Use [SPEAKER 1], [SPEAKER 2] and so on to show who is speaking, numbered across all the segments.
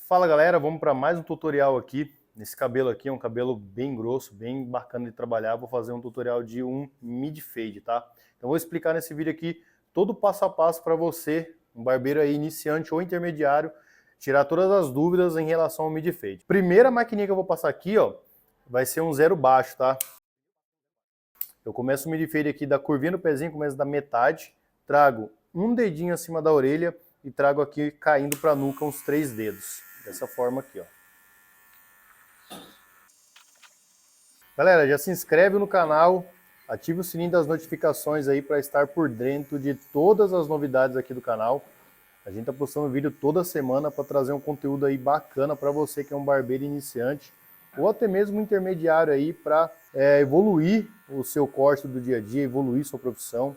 [SPEAKER 1] Fala galera, vamos para mais um tutorial aqui. Nesse cabelo aqui é um cabelo bem grosso, bem bacana de trabalhar. Vou fazer um tutorial de um mid fade, tá? Então vou explicar nesse vídeo aqui todo o passo a passo para você, um barbeiro aí iniciante ou intermediário, tirar todas as dúvidas em relação ao mid fade. Primeira maquininha que eu vou passar aqui, ó, vai ser um zero baixo, tá? Eu começo o mid fade aqui da curvinha do pezinho, começo da metade, trago um dedinho acima da orelha e trago aqui caindo para a nuca uns 3 dedos. Dessa forma aqui, ó. Galera, já se inscreve no canal, ativa o sininho das notificações aí para estar por dentro de todas as novidades aqui do canal. A gente tá postando vídeo toda semana para trazer um conteúdo aí bacana para você que é um barbeiro iniciante ou até mesmo um intermediário aí para evoluir o seu corte do dia a dia, evoluir sua profissão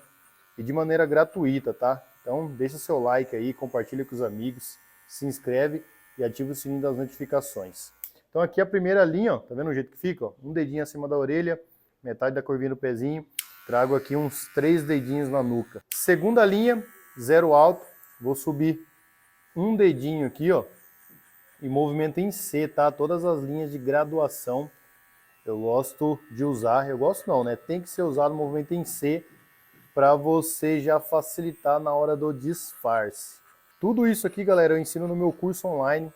[SPEAKER 1] e de maneira gratuita, tá? Então deixa seu like aí, compartilha com os amigos, se inscreve e ativa o sininho das notificações. Então aqui a primeira linha, ó, tá vendo o jeito que fica? Ó? Um dedinho acima da orelha, metade da curvinha do pezinho, trago aqui uns 3 dedinhos na nuca. Segunda linha, zero alto, vou subir um dedinho aqui, ó, e movimento em C, tá? Todas as linhas de graduação eu gosto de usar, eu gosto não, né? Tem que ser usado o movimento em C para você já facilitar na hora do disfarce. Tudo isso aqui, galera, eu ensino no meu curso online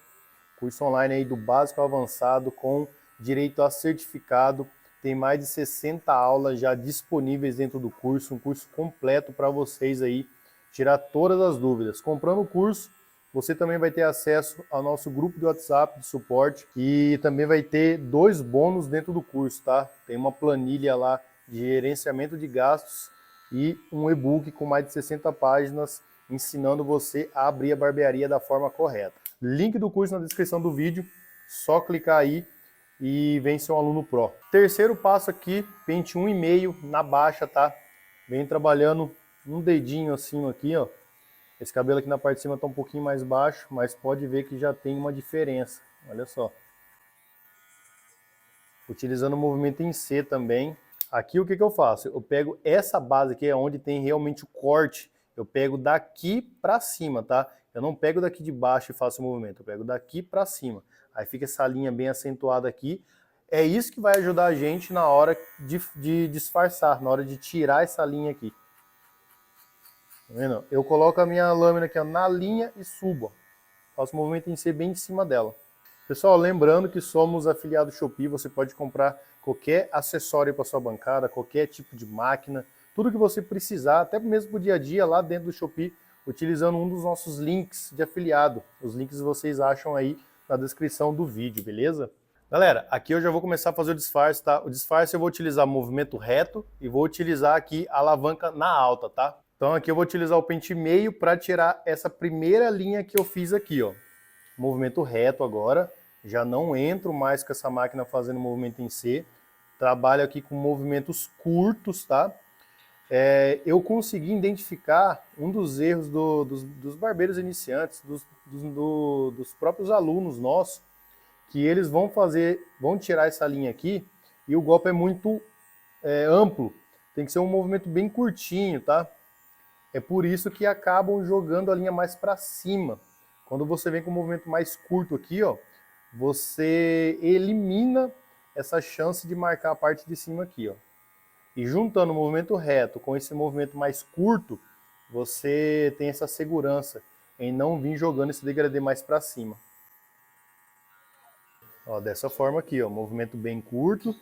[SPEAKER 1] aí do básico ao avançado com direito a certificado. Tem mais de 60 aulas já disponíveis dentro do curso, um curso completo para vocês aí tirar todas as dúvidas. Comprando o curso, você também vai ter acesso ao nosso grupo de WhatsApp de suporte e também vai ter 2 bônus dentro do curso, tá? Tem uma planilha lá de gerenciamento de gastos e um e-book com mais de 60 páginas ensinando você a abrir a barbearia da forma correta. Link do curso na descrição do vídeo, só clicar aí e vem ser um aluno pro. Terceiro passo aqui, pente 1,5 na baixa, tá? Vem trabalhando um dedinho acima aqui, ó. Esse cabelo aqui na parte de cima tá um pouquinho mais baixo, mas pode ver que já tem uma diferença, olha só. Utilizando o movimento em C também. Aqui o que eu faço? Eu pego essa base aqui, é onde tem realmente o corte, eu pego daqui para cima, tá? Eu não pego daqui de baixo e faço o movimento, eu pego daqui para cima. Aí fica essa linha bem acentuada aqui. É isso que vai ajudar a gente na hora de disfarçar, na hora de tirar essa linha aqui. Tá vendo? Eu coloco a minha lâmina aqui ó, na linha e subo. Faço o movimento em C bem em cima dela. Pessoal, lembrando que somos afiliados Shopee, você pode comprar qualquer acessório para sua bancada, qualquer tipo de máquina, tudo que você precisar, até mesmo para o dia a dia lá dentro do Shopee, utilizando um dos nossos links de afiliado. Os links vocês acham aí na descrição do vídeo, beleza? Galera, aqui eu já vou começar a fazer o disfarce, tá? O disfarce eu vou utilizar movimento reto e vou utilizar aqui a alavanca na alta, tá? Então aqui eu vou utilizar o pente meio para tirar essa primeira linha que eu fiz aqui, ó. Movimento reto agora, já não entro mais com essa máquina fazendo movimento em C, trabalho aqui com movimentos curtos, tá? Eu consegui identificar um dos erros dos barbeiros iniciantes, dos próprios alunos nossos, que eles vão tirar essa linha aqui e o golpe é muito amplo, tem que ser um movimento bem curtinho, tá? É por isso que acabam jogando a linha mais para cima. Quando você vem com um movimento mais curto aqui, ó, você elimina essa chance de marcar a parte de cima aqui, ó. E juntando o movimento reto com esse movimento mais curto, você tem essa segurança em não vir jogando esse degradê mais para cima. Ó, dessa forma aqui, ó, movimento bem curto.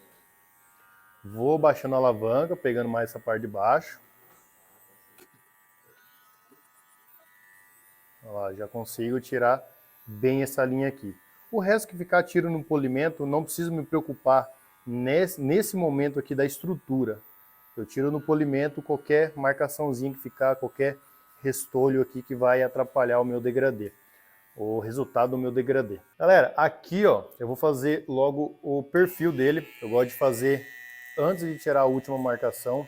[SPEAKER 1] Vou baixando a alavanca, pegando mais essa parte de baixo. Ó, já consigo tirar bem essa linha aqui. O resto que ficar tiro no polimento, não preciso me preocupar nesse momento aqui da estrutura. Eu tiro no polimento qualquer marcaçãozinha que ficar, qualquer restolho aqui que vai atrapalhar o meu degradê, o resultado do meu degradê. Galera, aqui ó, eu vou fazer logo o perfil dele. Eu gosto de fazer antes de tirar a última marcação.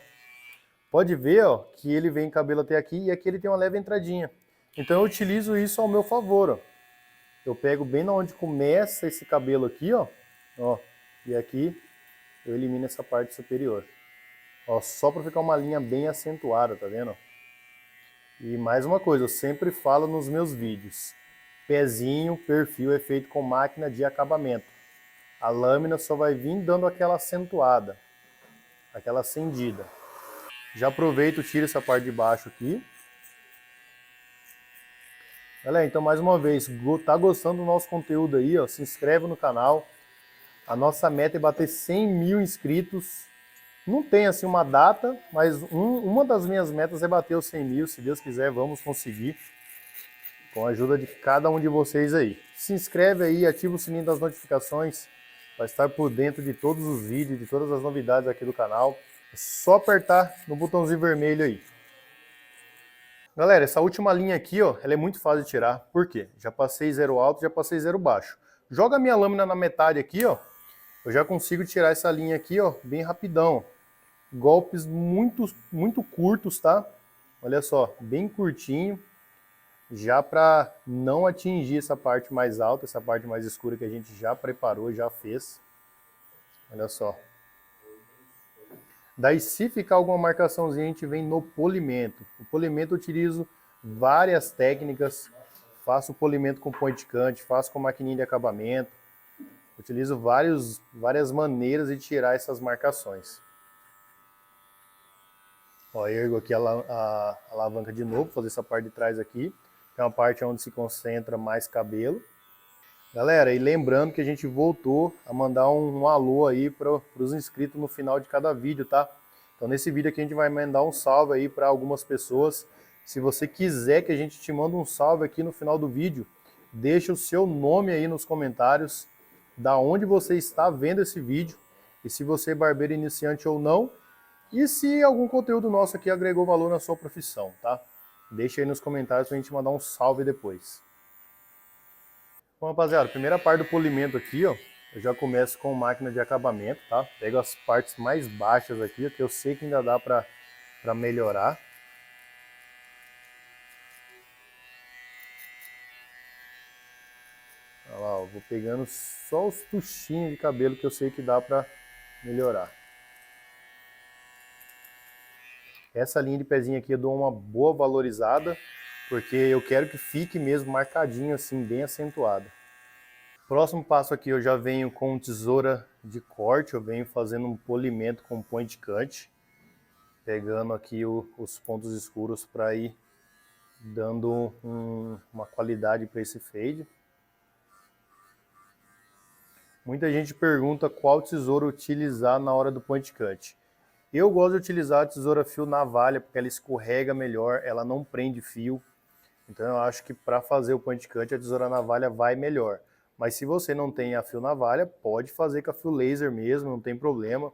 [SPEAKER 1] Pode ver ó, que ele vem cabelo até aqui e aqui ele tem uma leve entradinha. Então eu utilizo isso ao meu favor, ó. Eu pego bem na onde começa esse cabelo aqui, ó, e aqui eu elimino essa parte superior. Ó, só para ficar uma linha bem acentuada, tá vendo? E mais uma coisa, eu sempre falo nos meus vídeos, pezinho, perfil é feito com máquina de acabamento. A lâmina só vai vir dando aquela acentuada, aquela acendida. Já aproveito, tiro essa parte de baixo aqui. Galera, então mais uma vez, tá gostando do nosso conteúdo aí, ó, se inscreve no canal. A nossa meta é bater 100 mil inscritos. Não tem assim uma data, mas uma das minhas metas é bater os 100 mil. Se Deus quiser, vamos conseguir. Com a ajuda de cada um de vocês aí. Se inscreve aí, ativa o sininho das notificações para estar por dentro de todos os vídeos, de todas as novidades aqui do canal. É só apertar no botãozinho vermelho aí. Galera, essa última linha aqui, ó, ela é muito fácil de tirar. Por quê? Já passei zero alto, já passei zero baixo. Joga a minha lâmina na metade aqui, ó. Eu já consigo tirar essa linha aqui, ó, bem rapidão. Golpes muito curtos, tá? Olha só, bem curtinho. Já para não atingir essa parte mais alta, essa parte mais escura que a gente já preparou, já fez. Olha só. Daí, se ficar alguma marcaçãozinha, a gente vem no polimento. O polimento eu utilizo várias técnicas. Faço polimento com point cut, faço com maquininha de acabamento. Utilizo várias maneiras de tirar essas marcações. Ó, ergo aqui a alavanca de novo, fazer essa parte de trás aqui. Que é uma parte onde se concentra mais cabelo. Galera, e lembrando que a gente voltou a mandar um alô aí para os inscritos no final de cada vídeo, tá? Então nesse vídeo aqui a gente vai mandar um salve aí para algumas pessoas. Se você quiser que a gente te mande um salve aqui no final do vídeo, deixa o seu nome aí nos comentários, da onde você está vendo esse vídeo, e se você é barbeiro iniciante ou não, e se algum conteúdo nosso aqui agregou valor na sua profissão, tá? Deixa aí nos comentários pra gente mandar um salve depois. Bom, rapaziada, primeira parte do polimento aqui, ó, eu já começo com máquina de acabamento, tá? Pego as partes mais baixas aqui, que eu sei que ainda dá pra melhorar. Olha lá, ó, vou pegando só os tuchinhos de cabelo que eu sei que dá pra melhorar. Essa linha de pezinho aqui eu dou uma boa valorizada, porque eu quero que fique mesmo marcadinho assim, bem acentuado. Próximo passo aqui eu já venho com tesoura de corte, eu venho fazendo um polimento com point cut, pegando aqui os pontos escuros para ir dando uma qualidade para esse fade. Muita gente pergunta qual tesoura utilizar na hora do point cut. Eu gosto de utilizar a tesoura fio navalha, porque ela escorrega melhor, ela não prende fio. Então eu acho que para fazer o point cut a tesoura navalha vai melhor. Mas se você não tem a fio navalha, pode fazer com a fio laser mesmo, não tem problema.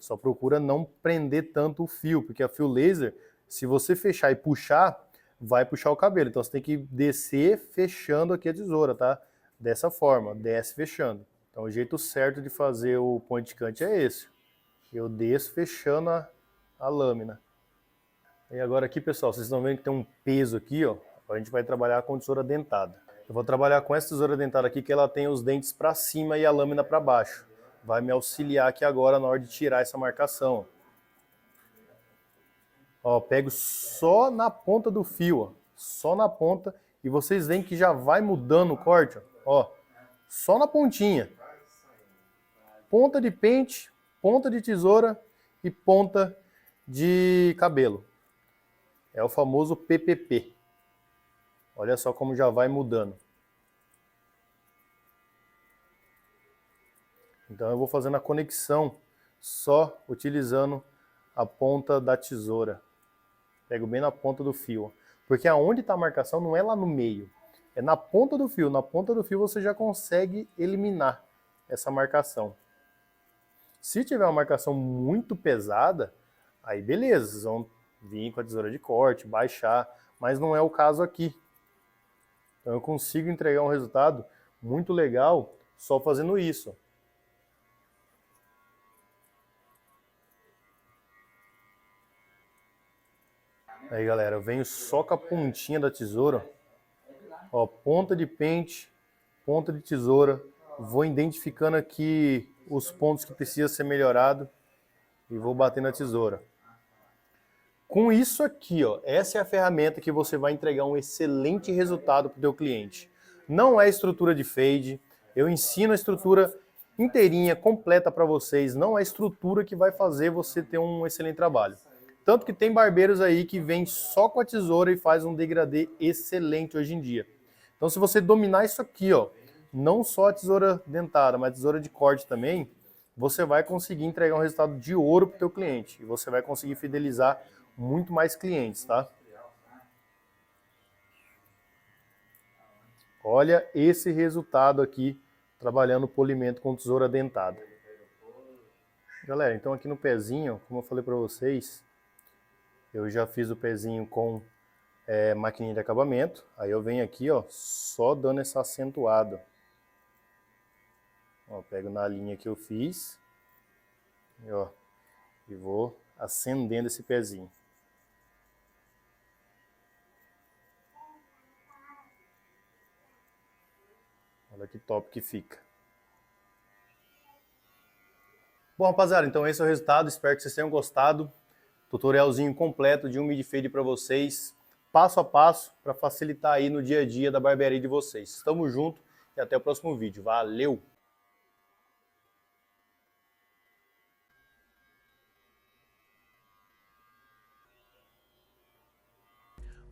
[SPEAKER 1] Só procura não prender tanto o fio, porque a fio laser, se você fechar e puxar, vai puxar o cabelo. Então você tem que descer fechando aqui a tesoura, tá? Dessa forma, desce fechando. Então o jeito certo de fazer o point cut é esse. Eu desço fechando a lâmina. E agora aqui, pessoal, vocês estão vendo que tem um peso aqui, ó. A gente vai trabalhar com tesoura dentada. Eu vou trabalhar com essa tesoura dentada aqui, que ela tem os dentes para cima e a lâmina para baixo. Vai me auxiliar aqui agora na hora de tirar essa marcação. Ó, pego só na ponta do fio, ó. Só na ponta. E vocês veem que já vai mudando o corte, ó. Só na pontinha. Ponta de pente, ponta de tesoura e ponta de cabelo. É o famoso PPP. Olha só como já vai mudando. Então eu vou fazendo a conexão só utilizando a ponta da tesoura. Pego bem na ponta do fio. Porque aonde está a marcação não é lá no meio. É na ponta do fio. Na ponta do fio você já consegue eliminar essa marcação. Se tiver uma marcação muito pesada, aí beleza, vocês vão vir com a tesoura de corte, baixar, mas não é o caso aqui. Então eu consigo entregar um resultado muito legal só fazendo isso. Aí galera, eu venho só com a pontinha da tesoura, ó, ponta de pente, ponta de tesoura, vou identificando aqui os pontos que precisa ser melhorado e vou bater na tesoura. Com isso aqui, ó, essa é a ferramenta que você vai entregar um excelente resultado para o teu cliente. Não é estrutura de fade, eu ensino a estrutura inteirinha, completa para vocês, não é estrutura que vai fazer você ter um excelente trabalho. Tanto que tem barbeiros aí que vêm só com a tesoura e faz um degradê excelente hoje em dia. Então se você dominar isso aqui, ó, não só a tesoura dentada, mas a tesoura de corte também, você vai conseguir entregar um resultado de ouro para o teu cliente. E você vai conseguir fidelizar muito mais clientes, tá? Olha esse resultado aqui, trabalhando polimento com tesoura dentada. Galera, então aqui no pezinho, como eu falei para vocês, eu já fiz o pezinho com maquininha de acabamento. Aí eu venho aqui, ó, só dando essa acentuada. Ó, pego na linha que eu fiz e vou acendendo esse pezinho. Olha que top que fica. Bom, rapaziada, então esse é o resultado. Espero que vocês tenham gostado. Tutorialzinho completo de um mid fade para vocês, passo a passo, para facilitar aí no dia a dia da barbearia de vocês. Tamo junto e até o próximo vídeo. Valeu!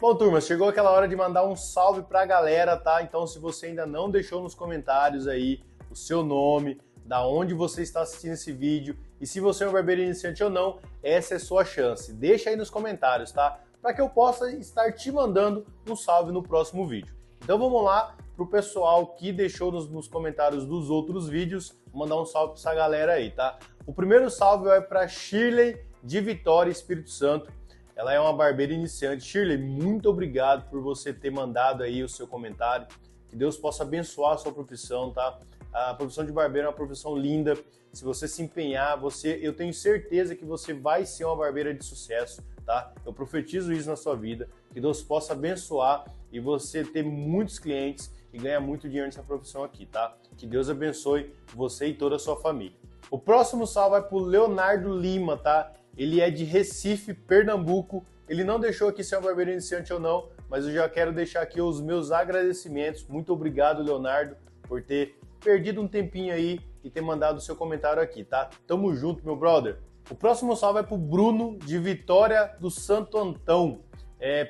[SPEAKER 1] Bom, turma, chegou aquela hora de mandar um salve pra galera, tá? Então, se você ainda não deixou nos comentários aí o seu nome, da onde você está assistindo esse vídeo e se você é um barbeiro iniciante ou não, essa é a sua chance. Deixa aí nos comentários, tá? Para que eu possa estar te mandando um salve no próximo vídeo. Então vamos lá pro pessoal que deixou nos comentários dos outros vídeos, vou mandar um salve pra essa galera aí, tá? O primeiro salve vai para Shirley de Vitória, Espírito Santo. Ela é uma barbeira iniciante. Shirley, muito obrigado por você ter mandado aí o seu comentário. Que Deus possa abençoar a sua profissão, tá? A profissão de barbeiro é uma profissão linda. Se você se empenhar, eu tenho certeza que você vai ser uma barbeira de sucesso, tá? Eu profetizo isso na sua vida. Que Deus possa abençoar e você ter muitos clientes e ganhar muito dinheiro nessa profissão aqui, tá? Que Deus abençoe você e toda a sua família. O próximo salve vai pro Leonardo Lima, tá? Ele é de Recife, Pernambuco. Ele não deixou aqui se é um barbeiro iniciante ou não, mas eu já quero deixar aqui os meus agradecimentos. Muito obrigado, Leonardo, por ter perdido um tempinho aí e ter mandado o seu comentário aqui, tá? Tamo junto, meu brother. O próximo salve é pro Bruno, de Vitória do Santo Antão,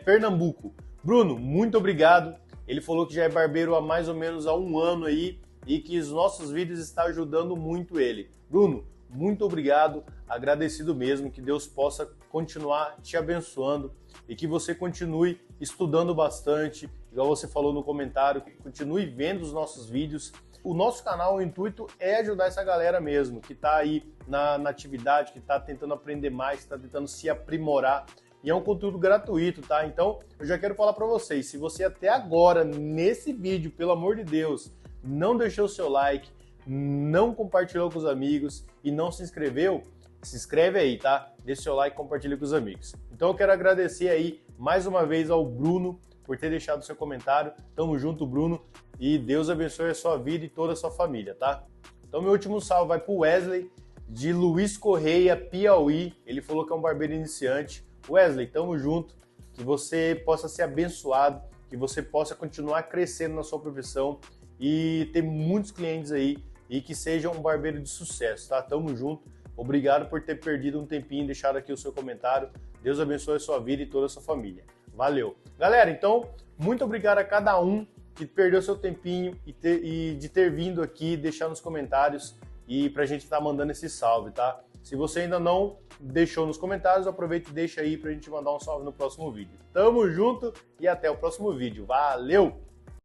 [SPEAKER 1] Pernambuco. Bruno, muito obrigado. Ele falou que já é barbeiro há mais ou menos há um ano aí e que os nossos vídeos estão ajudando muito ele. Bruno, muito obrigado, agradecido mesmo, que Deus possa continuar te abençoando e que você continue estudando bastante, igual você falou no comentário, que continue vendo os nossos vídeos. O nosso canal, o intuito é ajudar essa galera mesmo, que está aí na atividade, que está tentando aprender mais, que está tentando se aprimorar. E é um conteúdo gratuito, tá? Então, eu já quero falar para vocês, se você até agora, nesse vídeo, pelo amor de Deus, não deixou o seu like, não compartilhou com os amigos e não se inscreveu, se inscreve aí, tá? Deixa o seu like e compartilha com os amigos. Então eu quero agradecer aí mais uma vez ao Bruno por ter deixado o seu comentário. Tamo junto, Bruno, e Deus abençoe a sua vida e toda a sua família, tá? Então meu último salve vai pro Wesley, de Luiz Correia, Piauí. Ele falou que é um barbeiro iniciante. Wesley, tamo junto, que você possa ser abençoado, que você possa continuar crescendo na sua profissão e ter muitos clientes aí e que seja um barbeiro de sucesso, tá? Tamo junto. Obrigado por ter perdido um tempinho e deixado aqui o seu comentário. Deus abençoe a sua vida e toda a sua família. Valeu! Galera, então, muito obrigado a cada um que perdeu seu tempinho e de ter vindo aqui, deixar nos comentários e pra gente estar mandando esse salve, tá? Se você ainda não deixou nos comentários, aproveita e deixa aí pra gente mandar um salve no próximo vídeo. Tamo junto e até o próximo vídeo. Valeu!